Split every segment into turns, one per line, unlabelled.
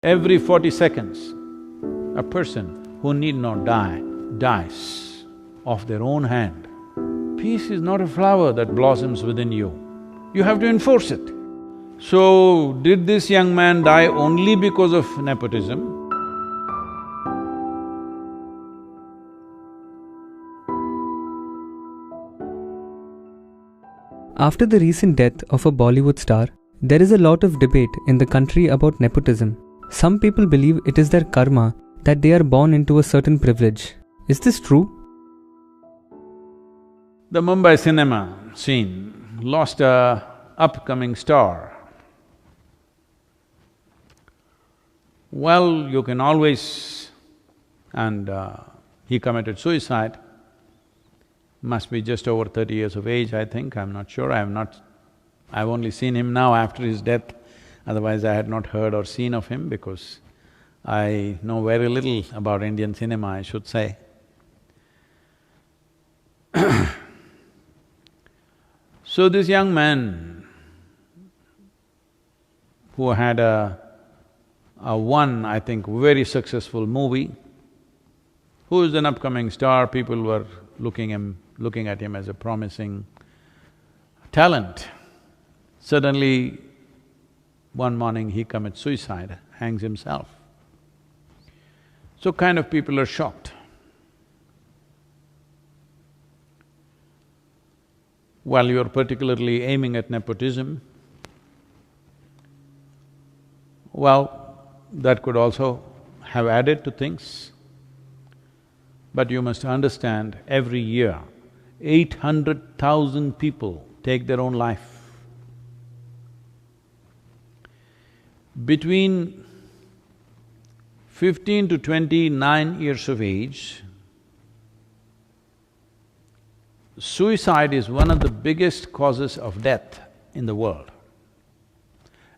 Every 40 seconds, a person who need not die, dies of their own hand. Peace is not a flower that blossoms within you. You have to enforce it. So, did this young man die only because of nepotism?
After the recent death of a Bollywood star, there is a lot of debate in the country about nepotism. Some people believe it is their karma that they are born into a certain privilege. Is this true?
The Mumbai cinema scene lost a upcoming star. Well, you can always… and he committed suicide. Must be just over 30 years of age, I think, I'm not sure, I've only seen him now after his death, otherwise I had not heard or seen of him because I know very little about Indian cinema, I should say. So this young man who had a one, I think, very successful movie, who is an upcoming star, people were looking at him as a promising talent. Suddenly, one morning he commits suicide, hangs himself. So kind of people are shocked. While you're particularly aiming at nepotism, well, that could also have added to things. But you must understand, every year, 800,000 people take their own life. Between 15 to 29 years of age, suicide is one of the biggest causes of death in the world.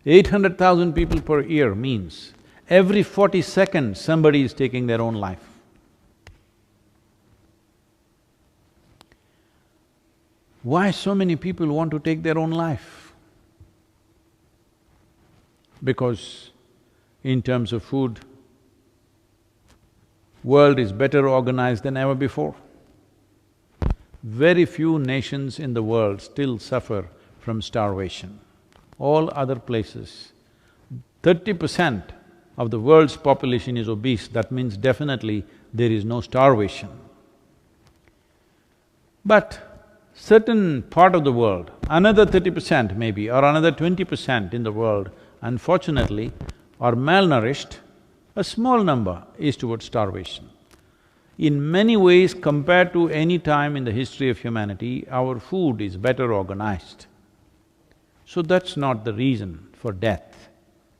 800,000 people per year means every 40 seconds somebody is taking their own life. Why so many people want to take their own life? Because in terms of food, world is better organized than ever before. Very few nations in the world still suffer from starvation. All other places, 30% of the world's population is obese, that means definitely there is no starvation. But certain part of the world, another 30% maybe, or another 20% in the world, unfortunately, are malnourished, a small number is towards starvation. In many ways, compared to any time in the history of humanity, our food is better organized. So that's not the reason for death,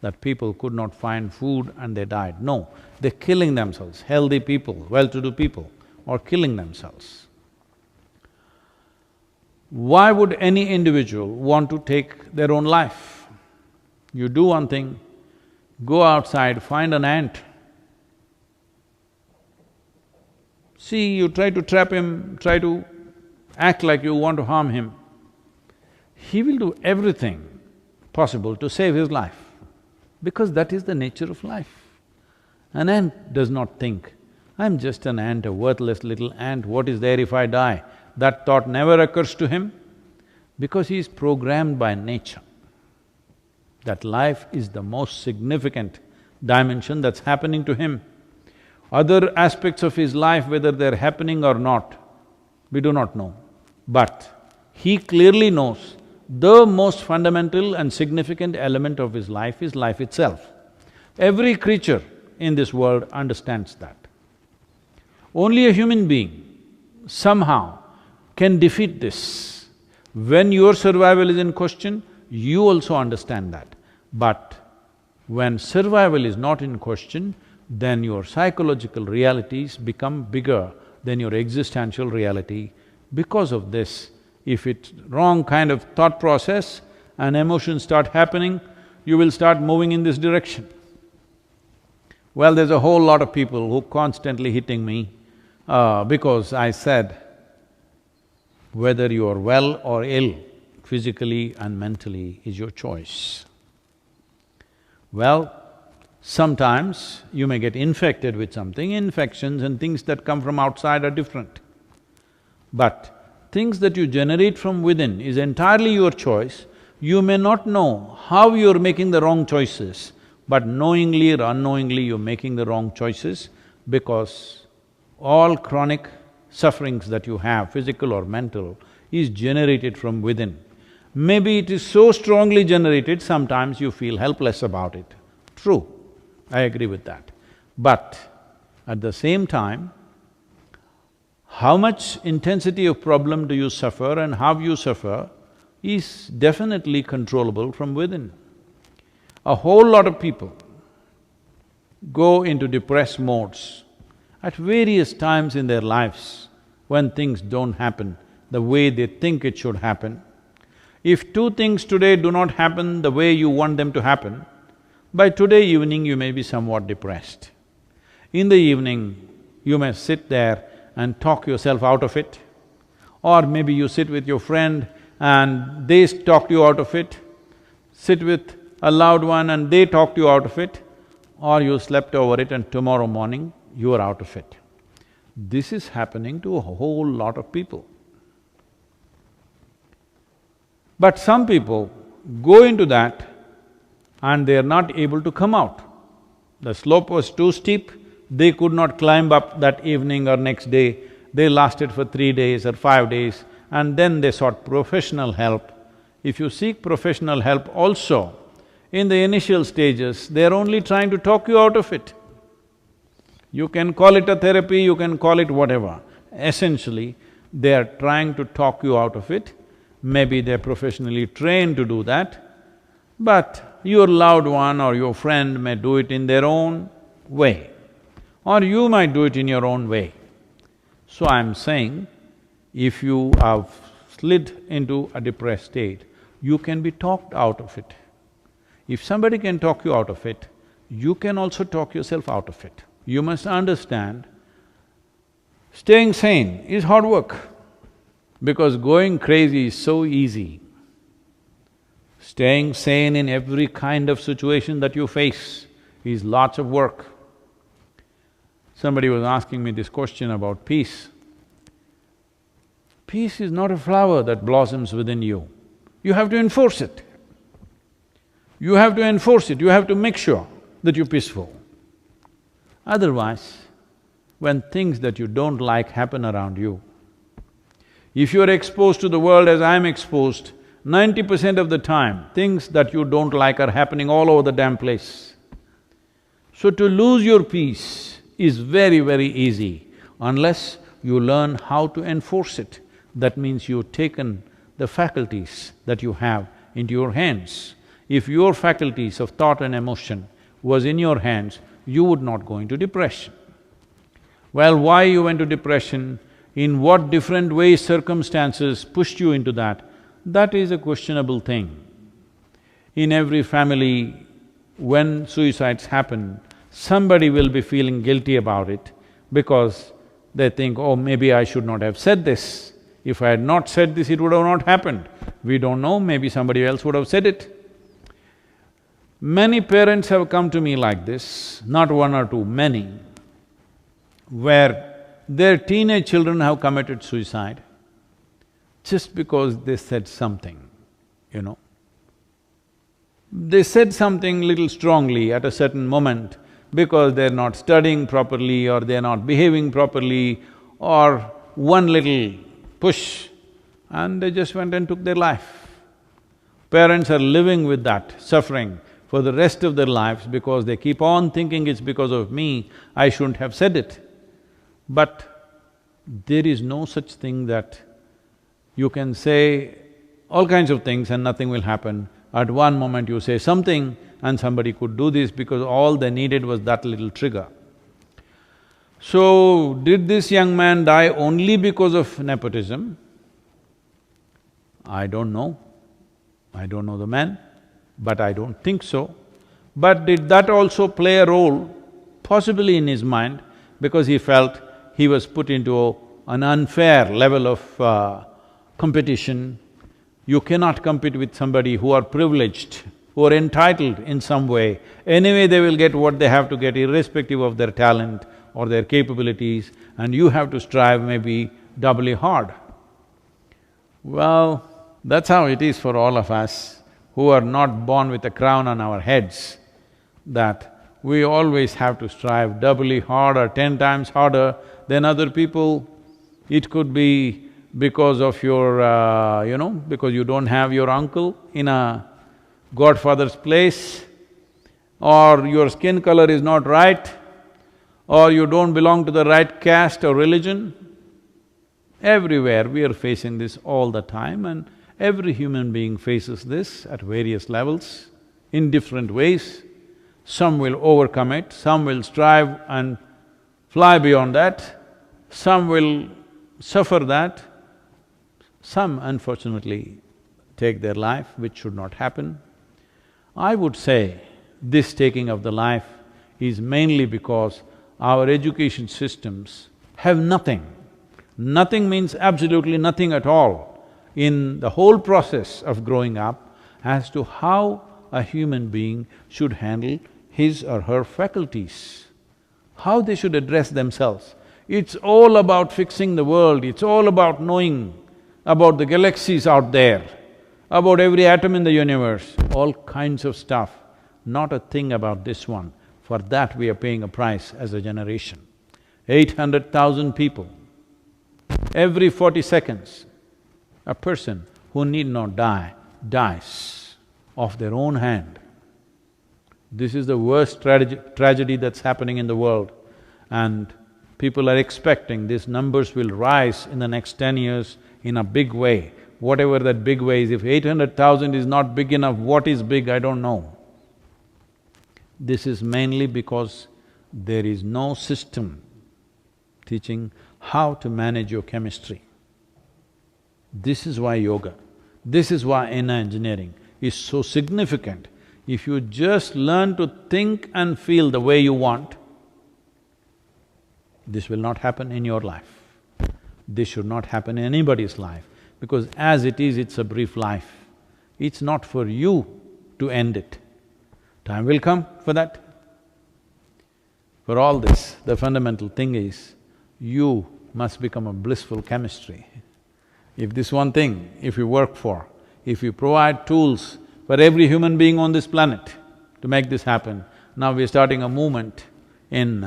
that people could not find food and they died. No, they're killing themselves. Healthy people, well-to-do people are killing themselves. Why would any individual want to take their own life? You do one thing, go outside, find an ant. See, you try to trap him, try to act like you want to harm him. He will do everything possible to save his life, because that is the nature of life. An ant does not think, I'm just an ant, a worthless little ant, what is there if I die? That thought never occurs to him, because he is programmed by nature. That life is the most significant dimension that's happening to him. Other aspects of his life, whether they're happening or not, we do not know. But he clearly knows the most fundamental and significant element of his life is life itself. Every creature in this world understands that. Only a human being somehow can defeat this. When your survival is in question, you also understand that. But when survival is not in question, then your psychological realities become bigger than your existential reality. Because of this, if it's wrong kind of thought process and emotions start happening, you will start moving in this direction. Well, there's a whole lot of people who constantly hitting me because I said, whether you are well or ill, physically and mentally, is your choice. Well, Sometimes you may get infected with something. Infections and things that come from outside are different. But things that you generate from within is entirely your choice. You may not know how you're making the wrong choices, but knowingly or unknowingly you're making the wrong choices because all chronic sufferings that you have, physical or mental, is generated from within. Maybe it is so strongly generated, sometimes you feel helpless about it. True, I agree with that. But at the same time, how much intensity of problem do you suffer and how you suffer is definitely controllable from within. A whole lot of people go into depressed modes at various times in their lives when things don't happen the way they think it should happen. If two things today do not happen the way you want them to happen, by today evening you may be somewhat depressed. In the evening, you may sit there and talk yourself out of it, or maybe you sit with your friend and they talk you out of it, sit with a loved one and they talked you out of it, or you slept over it and tomorrow morning you are out of it. This is happening to a whole lot of people. But some people go into that and they are not able to come out. The slope was too steep, they could not climb up that evening or next day. They lasted for 3 days or 5 days and then they sought professional help. If you seek professional help also, in the initial stages, they're only trying to talk you out of it. You can call it a therapy, you can call it whatever. Essentially, they're trying to talk you out of it. Maybe they're professionally trained to do that, but your loved one or your friend may do it in their own way, or you might do it in your own way. So I'm saying, if you have slid into a depressed state, you can be talked out of it. If somebody can talk you out of it, you can also talk yourself out of it. You must understand, staying sane is hard work, because going crazy is so easy. Staying sane in every kind of situation that you face is lots of work. Somebody was asking me this question about peace. Peace is not a flower that blossoms within you. You have to enforce it. You have to enforce it, you have to make sure that you're peaceful. Otherwise, when things that you don't like happen around you, if you're exposed to the world as I'm exposed, 90% of the time, things that you don't like are happening all over the damn place. So to lose your peace is very, very easy unless you learn how to enforce it. That means you've taken the faculties that you have into your hands. If your faculties of thought and emotion was in your hands, you would not go into depression. Well, why you went to depression, in what different ways circumstances pushed you into that is a questionable thing. In every family, when suicides happen, somebody will be feeling guilty about it because they think, oh, maybe I should not have said this. If I had not said this, it would have not happened. We don't know, maybe somebody else would have said it. Many parents have come to me like this, not one or two, many, where their teenage children have committed suicide just because they said something, you know. They said something little strongly at a certain moment because they're not studying properly or they're not behaving properly or one little push and they just went and took their life. Parents are living with that suffering for the rest of their lives because they keep on thinking it's because of me, I shouldn't have said it. But there is no such thing that you can say all kinds of things and nothing will happen. At one moment you say something and somebody could do this because all they needed was that little trigger. So, did this young man die only because of nepotism? I don't know. I don't know the man, but I don't think so. But did that also play a role? Possibly in his mind, because he felt he was put into an unfair level of competition. You cannot compete with somebody who are privileged, who are entitled in some way. Anyway, they will get what they have to get irrespective of their talent or their capabilities, and you have to strive maybe doubly hard. Well, that's how it is for all of us who are not born with a crown on our heads, that we always have to strive doubly hard or 10 times harder than other people. It could be because of your, because you don't have your uncle in a godfather's place, or your skin color is not right, or you don't belong to the right caste or religion. Everywhere we are facing this all the time, and every human being faces this at various levels, in different ways. Some will overcome it, some will strive and fly beyond that, some will suffer that, some unfortunately take their life, which should not happen. I would say this taking of the life is mainly because our education systems have nothing. Nothing means absolutely nothing at all in the whole process of growing up as to how a human being should handle his or her faculties, how they should address themselves. It's all about fixing the world, it's all about knowing about the galaxies out there, about every atom in the universe, all kinds of stuff, not a thing about this one. For that we are paying a price as a generation. 800,000 people, every 40 seconds, a person who need not die, dies of their own hand. This is the worst tragedy that's happening in the world, and people are expecting these numbers will rise in the next 10 years in a big way. Whatever that big way is, if 800,000 is not big enough, what is big, I don't know. This is mainly because there is no system teaching how to manage your chemistry. This is why yoga, this is why inner engineering is so significant. If you just learn to think and feel the way you want, this will not happen in your life. This should not happen in anybody's life, because as it is, it's a brief life. It's not for you to end it. Time will come for that. For all this, the fundamental thing is, you must become a blissful chemistry. If this one thing, if you work for, if you provide tools for every human being on this planet to make this happen, now we're starting a movement in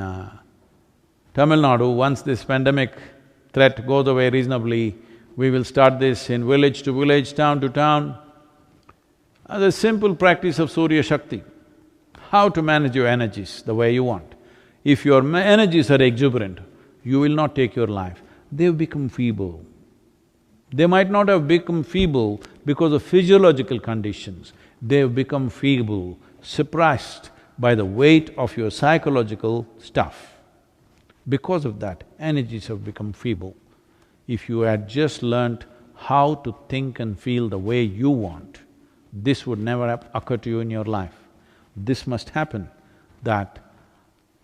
Tamil Nadu. Once this pandemic threat goes away reasonably, we will start this in village to village, town to town. The simple practice of Surya Shakti, how to manage your energies the way you want. If your energies are exuberant, you will not take your life. They've become feeble. They might not have become feeble because of physiological conditions. They've become feeble, suppressed by the weight of your psychological stuff. Because of that, energies have become feeble. If you had just learnt how to think and feel the way you want, this would never have occurred to you in your life. This must happen, that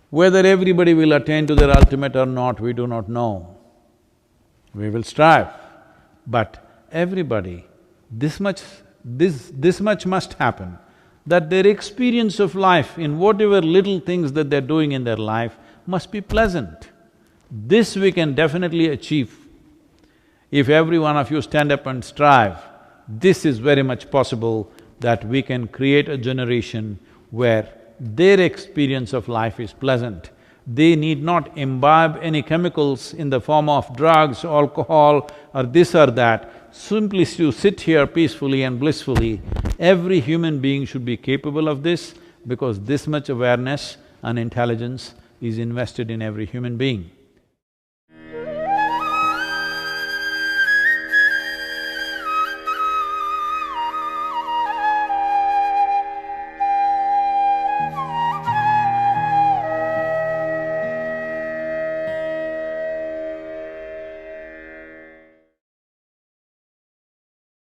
whether everybody will attain to their ultimate or not, we do not know. We will strive, but everybody, this much must happen, that their experience of life in whatever little things that they're doing in their life must be pleasant. This we can definitely achieve. If every one of you stand up and strive, this is very much possible that we can create a generation where their experience of life is pleasant. They need not imbibe any chemicals in the form of drugs, alcohol or this or that. Simply to sit here peacefully and blissfully. Every human being should be capable of this, because this much awareness and intelligence is invested in every human being.